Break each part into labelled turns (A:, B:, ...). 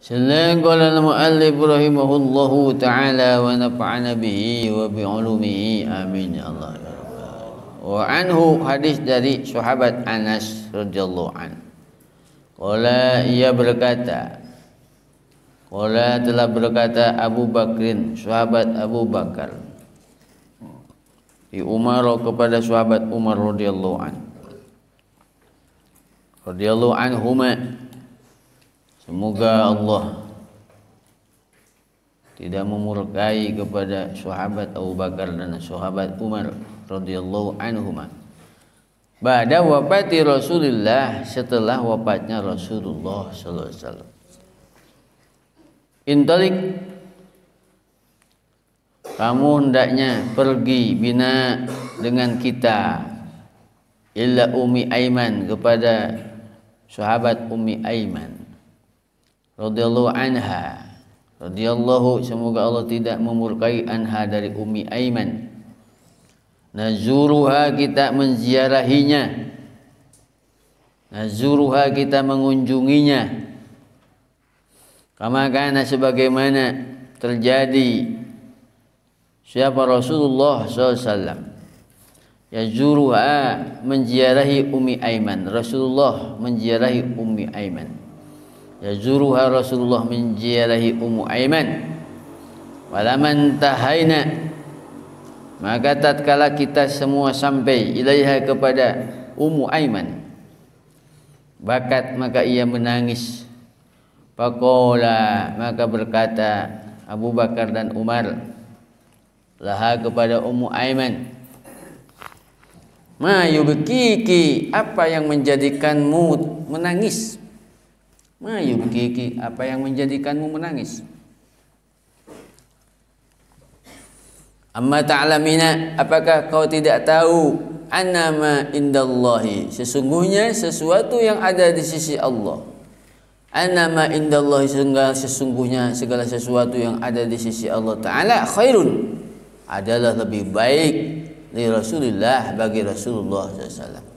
A: Qala al-mu'allif rahimahullahu ta'ala wa nafa'ana bihi wa bi'ulumihi amin ya Allah ya Rabbal. Wa anhu, hadis dari sahabat Anas radhiyallahu an. Qala, ia berkata, qala telah berkata Abu Bakrin, sahabat Abu Bakar, di Umar kepada sahabat Umar radhiyallahu an. Radhiyallahu anhuma, semoga Allah tidak memurkai kepada sahabat Abu Bakar dan sahabat Umar radhiyallahu anhuma. Ba'da wafati Rasulullah, setelah wafatnya Rasulullah sallallahu alaihi wasallam. Intalik, kamu hendaknya pergi bina dengan kita, illa Ummi Aiman, kepada sahabat Ummi Aiman radhiyallahu anha, radhiyallahu, semoga Allah tidak memurkai anha, dari Ummi Aiman. Nazuruha, kita menziarahinya, nazuruha, kita mengunjunginya, kama kana, sebagaimana terjadi siapa Rasulullah SAW yazuruha, menziarahi Ummi Aiman, Rasulullah menziarahi Ummi Aiman. Yazuruha, Rasulullah menziarahi Ummu Aiman. Walaman tahaina, maka tatkala kita semua sampai ilaiha, kepada Ummu Aiman, bakat, maka ia menangis. Faqala, maka berkata Abu Bakar dan Umar laha, kepada Ummu Aiman, ma yubkiki, apa yang menjadikanmu menangis? Ma yubkiki, apa yang menjadikanmu menangis? Amma ta'lamina, apakah kau tidak tahu, annama indallahi, sesungguhnya sesuatu yang ada di sisi Allah. Annama indallahi, sesungguhnya segala sesuatu yang ada di sisi Allah Ta'ala khairun, adalah lebih baik, li Rasulillah, bagi Rasulullah SAW.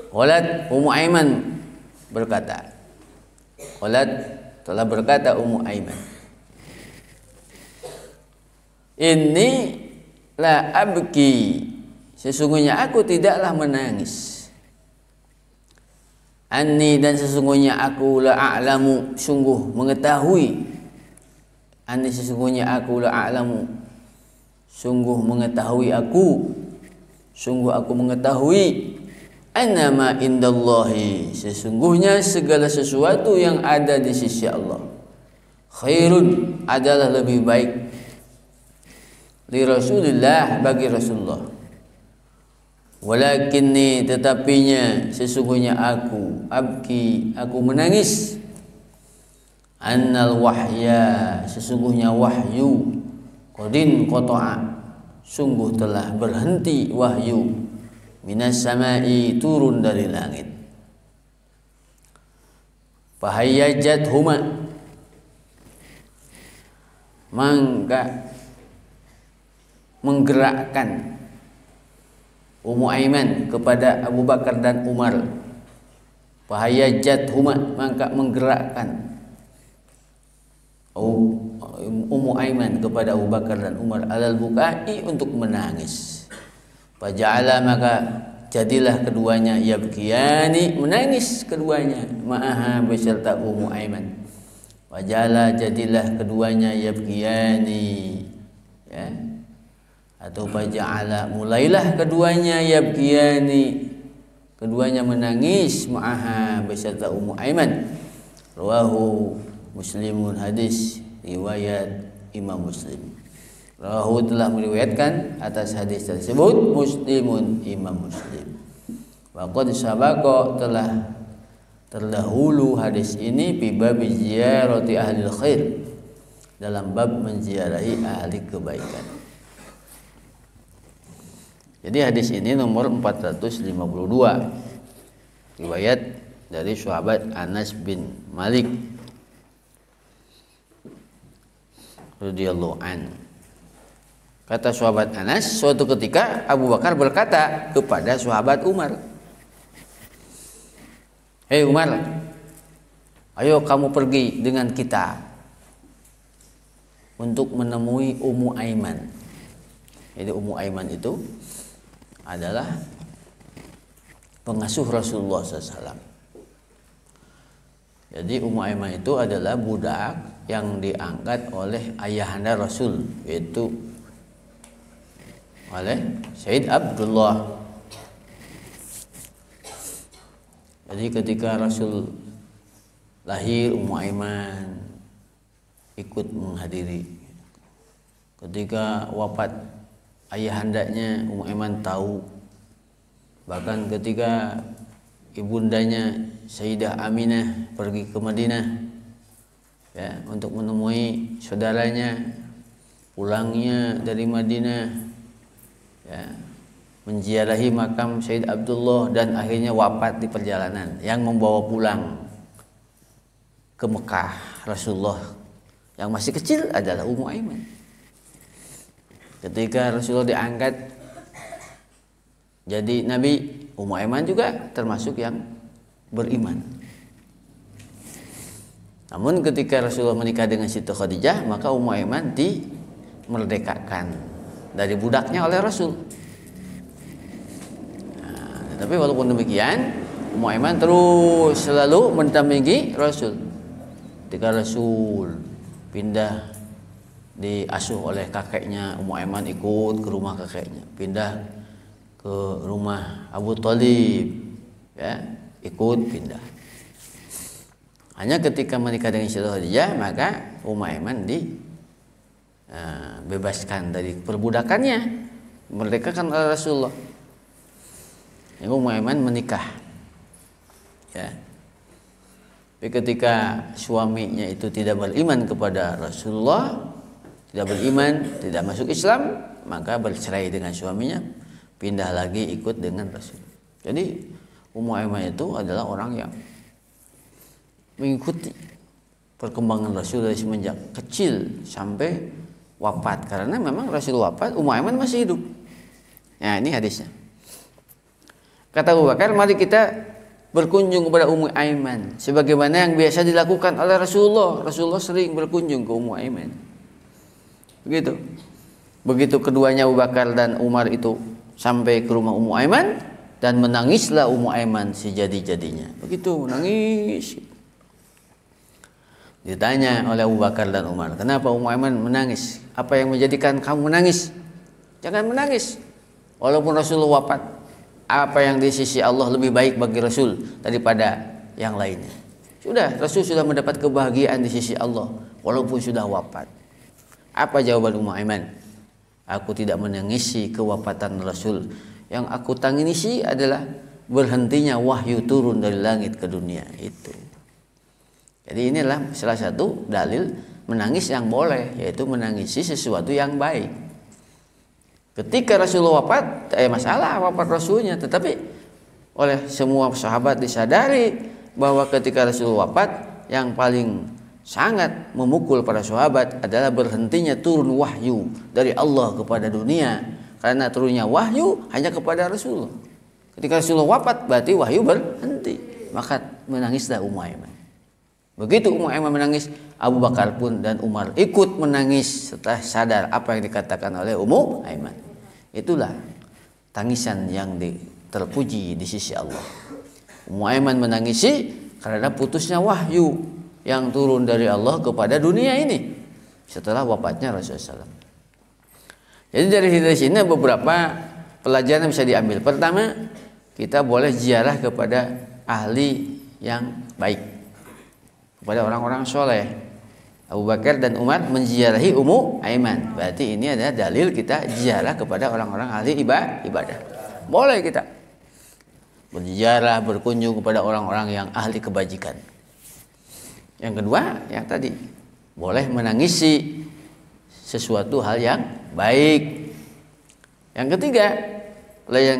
A: Qalat Ummu Aiman berkata, qalat, telah berkata Ummu Aiman, inni la abki, sesungguhnya aku tidaklah menangis. Anni, dan sesungguhnya aku la a'lamu, sungguh mengetahui. Anni, sesungguhnya aku la a'lamu, sungguh mengetahui aku, sungguh aku mengetahui. Annama indallahi, sesungguhnya segala sesuatu yang ada di sisi Allah khairun, adalah lebih baik, li Rasulillah, bagi Rasulullah. Walakinni, tetapinya sesungguhnya aku, abki, aku menangis. Annal wahya, sesungguhnya wahyu, qadin qata'a, sungguh telah berhenti wahyu, minas samai, turun dari langit. Fahayyajat huma, maka menggerakkan Ummu Aiman kepada Abu Bakar dan Umar. Fahayyajat huma, maka menggerakkan Ummu Aiman kepada Abu Bakar dan Umar, alal bukai, untuk menangis. Faja'ala, maka jadilah keduanya, yabkiyani, menangis keduanya, ma'aha, beserta Ummu Aiman. Faja'ala, jadilah keduanya, yabkiyani, ya, atau faja'ala, mulailah keduanya, yabkiyani, keduanya menangis, ma'aha, beserta Ummu Aiman. Rawahu Muslimun, hadis riwayat Imam Muslim. Rawahu, telah meriwayatkan atas hadis tersebut Muslimun, Imam Muslim. Wa qad sabaqa, telah terdahulu hadis ini, fi bab ziyarati ahli khair, dalam bab menziarahi ahli kebaikan. Jadi hadis ini nomor 452, riwayat dari sahabat Anas bin Malik radhiyallahu anhu. Kata sahabat Anas, suatu ketika Abu Bakar berkata kepada sahabat Umar, "Hei Umar, ayo kamu pergi dengan kita untuk menemui Ummu Aiman." Jadi Ummu Aiman itu adalah pengasuh Rasulullah SAW. Jadi Ummu Aiman itu adalah budak yang diangkat oleh ayahanda Rasul, yaitu oleh Sayyid Abdullah. Jadi ketika Rasul lahir, Ummu Aiman ikut menghadiri. Ketika wafat ayahandanya, Ummu Aiman tahu. Bahkan ketika ibundanya Sayyidah Aminah pergi ke Madinah ya, untuk menemui saudaranya, pulangnya dari Madinah ya, menziarahi makam Sayyid Abdullah dan akhirnya wafat di perjalanan. Yang membawa pulang ke Mekah Rasulullah yang masih kecil adalah Ummu Aiman. Ketika Rasulullah diangkat jadi Nabi, Ummu Aiman juga termasuk yang beriman. Namun ketika Rasulullah menikah dengan Siti Khadijah, maka Ummu Aiman dimerdekakan dari budaknya oleh Rasul. Nah, tapi walaupun demikian, Ummu Aiman terus selalu mendampingi Rasul. Ketika Rasul pindah diasuh oleh kakeknya, Ummu Aiman ikut ke rumah kakeknya. Pindah ke rumah Abu Thalib ya, ikut pindah. Hanya ketika menikah dengan Siti Khadijah, maka Ummu Aiman dibebaskan dari perbudakannya, merdekakan oleh Rasulullah. Yang Ummu Aiman menikah ya. Tapi ketika suaminya itu tidak beriman kepada Rasulullah, tidak beriman, tidak masuk Islam, maka bercerai dengan suaminya, pindah lagi ikut dengan Rasul. Jadi Ummu Aiman itu adalah orang yang mengikuti perkembangan Rasul dari semenjak kecil sampai wafat. Karena memang Rasul wafat, Ummu Aiman masih hidup. Nah, ini hadisnya. Kata Abu Bakar, mari kita berkunjung kepada Ummu Aiman sebagaimana yang biasa dilakukan oleh Rasulullah. Rasulullah sering berkunjung ke Ummu Aiman. Begitu keduanya Abu Bakar dan Umar itu sampai ke rumah Ummu Aiman, dan menangislah Ummu Aiman sejadi-jadinya. Begitu menangis. Ditanya oleh Abu Bakar dan Umar, kenapa Ummu Aiman menangis? Apa yang menjadikan kamu menangis? Jangan menangis. Walaupun Rasulullah wafat, apa yang di sisi Allah lebih baik bagi Rasul daripada yang lainnya. Rasul sudah mendapat kebahagiaan di sisi Allah walaupun sudah wafat. Apa jawaban Ummu Aiman? Aku tidak menangisi kewafatan Rasul. Yang aku tangisi adalah berhentinya wahyu turun dari langit ke dunia itu. Jadi inilah salah satu dalil menangis yang boleh, yaitu menangisi sesuatu yang baik. Ketika Rasulullah wafat, masalah wafat Rasulnya, tetapi oleh semua sahabat disadari bahwa ketika Rasulullah wafat, yang paling sangat memukul para sahabat adalah berhentinya turun wahyu dari Allah kepada dunia. Karena turunnya wahyu hanya kepada Rasulullah. Ketika Rasulullah wafat, berarti wahyu berhenti. Maka menangislah Ummu Aiman. Begitu Ummu Aiman menangis, Abu Bakar pun dan Umar ikut menangis setelah sadar apa yang dikatakan oleh Ummu Aiman. Itulah tangisan yang terpuji di sisi Allah. Ummu Aiman menangisi karena putusnya wahyu yang turun dari Allah kepada dunia ini setelah wafatnya Rasulullah SAW. Jadi dari sini beberapa pelajaran yang bisa diambil. Pertama, kita boleh ziarah kepada ahli yang baik, kepada orang-orang soleh. Abu Bakar dan Umar menziarahi Ummu Aiman. Berarti ini adalah dalil kita ziarah kepada orang-orang ahli ibadah. Boleh kita berziarah, berkunjung kepada orang-orang yang ahli kebajikan. Yang kedua, yang tadi, boleh menangisi sesuatu hal yang baik. Yang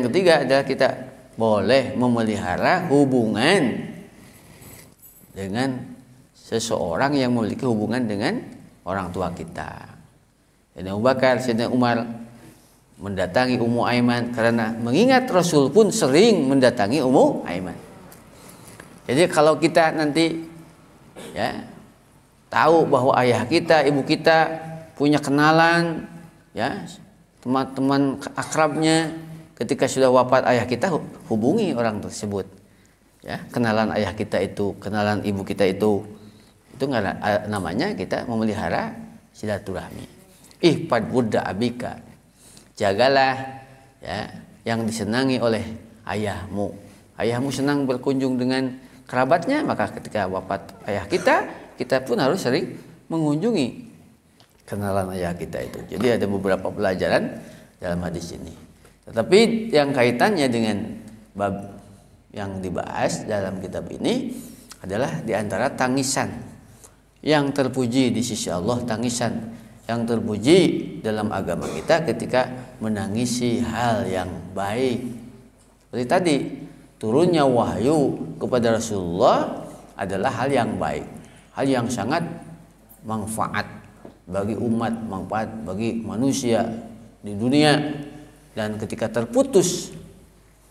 A: ketiga adalah kita boleh memelihara hubungan dengan seseorang yang memiliki hubungan dengan orang tua kita. Sayyidina Abu Bakar, Sayyidina Umar mendatangi Ummu Aiman karena mengingat Rasul pun sering mendatangi Ummu Aiman. Jadi kalau kita nanti ya tahu bahwa ayah kita, ibu kita punya kenalan, ya teman-teman akrabnya, ketika sudah wafat ayah kita, hubungi orang tersebut. Ya, kenalan ayah kita itu, kenalan ibu kita itu nggak namanya kita memelihara silaturahmi. Ihfad budda abika, jagalah ya yang disenangi oleh ayahmu. Ayahmu senang berkunjung dengan kerabatnya, maka ketika wafat ayah kita, kita pun harus sering mengunjungi kenalan ayah kita itu. Jadi ada beberapa pelajaran dalam hadis ini. Tetapi yang kaitannya dengan bab yang dibahas dalam kitab ini adalah diantara tangisan yang terpuji di sisi Allah, tangisan yang terpuji dalam agama kita ketika menangisi hal yang baik. Seperti tadi, turunnya wahyu kepada Rasulullah adalah hal yang baik, hal yang sangat manfaat bagi umat, manfaat bagi manusia di dunia. Dan ketika terputus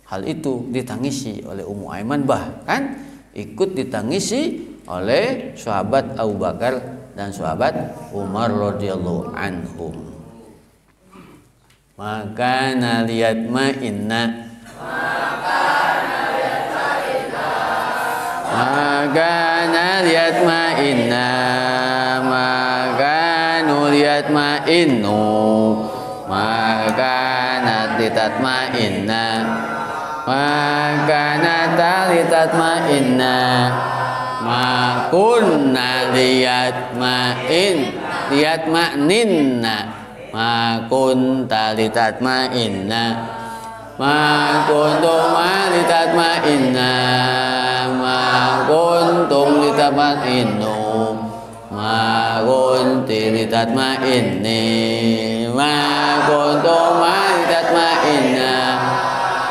A: hal itu ditangisi oleh Ummu Aiman, bahkan ikut ditangisi oleh sahabat Abu Bakar dan sahabat Umar radhiyallahu anhum. Maka naliyat ma'inna, maka naliyat ma'inna, maka nuliyat ma'innu, maka natitat ma'inna, maka natalitat ma'inna, makunna liyat ma'in, liyat ma'ninna, makun talitat ma'inna, makuntum malitat ma'inna, makuntum litat ma'innu, makunti litat ma'inni, makuntum malitat ma'inna,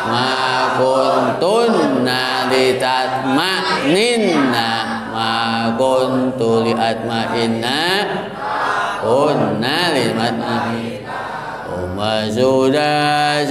A: makuntunna litat ma'ninna, makuntu liat ma'inna, kunna limat ma'inna. Umma sudah